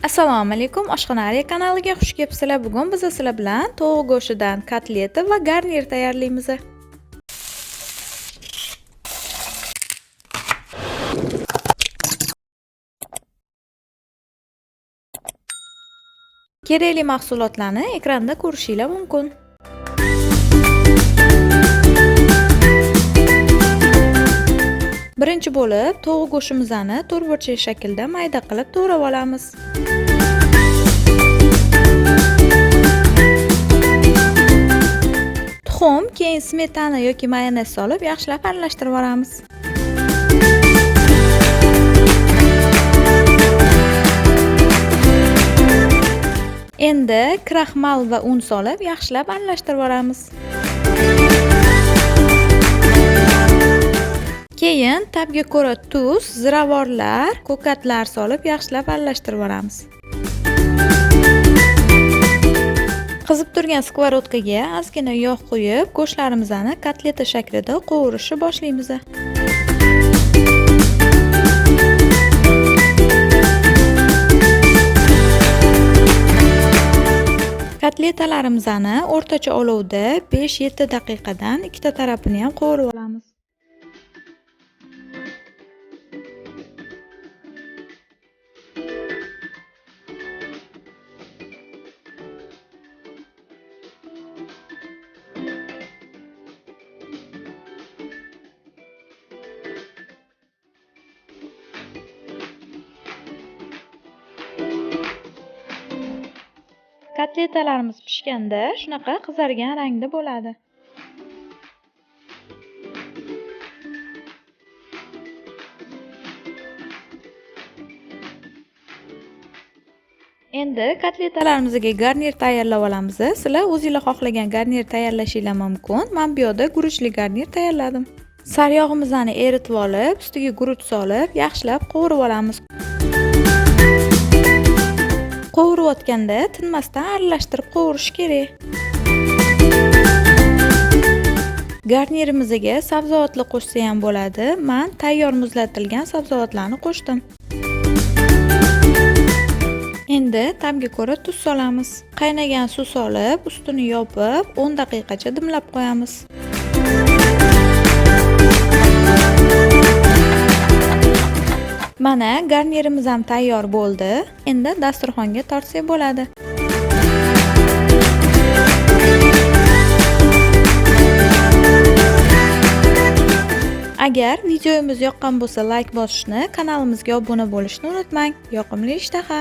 Assalomu alaykum, Oshxonaria kanaliga xush kelibsizlar. Bugun biz sizlar bilan tovuq go'shtidan kotleta va garnir tayyorlaymiz. Kerakli mahsulotlarni ekranda ko'rishingiz mumkin. Birinchi bo'lib, tovuq go'shtimizni to'rtburchak shaklda mayda qilib to'g'rab olamiz. Tuxum, keyin smetana yoki mayonez solib yaxshilab aralashtirib olamiz. Endi kraxmal va un solib yaxshilab aralashtirib olamiz. Keyin tabga ko'ra tuz, ziravorlar, ko'katlar solib yaxshilab aralashtirib olamiz. Qizib turgan skоворodkaga ozgina yog' qo'yib, go'shtlarimizni kotleta shaklida qovurishni boshlaymiz. Kotletalarimizni o'rtacha olovda 5-7 daqiqadan ikkita tarafini ham qovurib olamiz. Kotletalarimiz pishganda shunaqa qizargan rangda bo'ladi. Endi kotletalarimizga garnir tayyorlab olamiz. Sizlar o'zingizlar xohlagan garnir tayyorlashingiz mumkin. Men bu yerda guruchli garnir tayyorladim. Saryog'imizni eritib olib, ustiga guruch solib, yaxshilab qovurib olamiz. Qovurayotganda tinmasdan aralashtirib qovurish kerak. Garnirimizga sabzavotli qo'shsa ham bo'ladi. Men tayyor muzlatilgan sabzavotlarni qo'shdim. Endi tabga ko'ra tuz solamiz. Qaynagan suv solib, ustini yopib, 10 daqiqacha dimlab qo'yamiz. Mana garnirimiz ham tayyor bo'ldi. Endi dasturxonga tortsak bo'ladi. Agar videomiz yoqqan bo'lsa, like bosishni, kanalimizga obuna bo'lishni unutmang. Yoqimli ishtaha!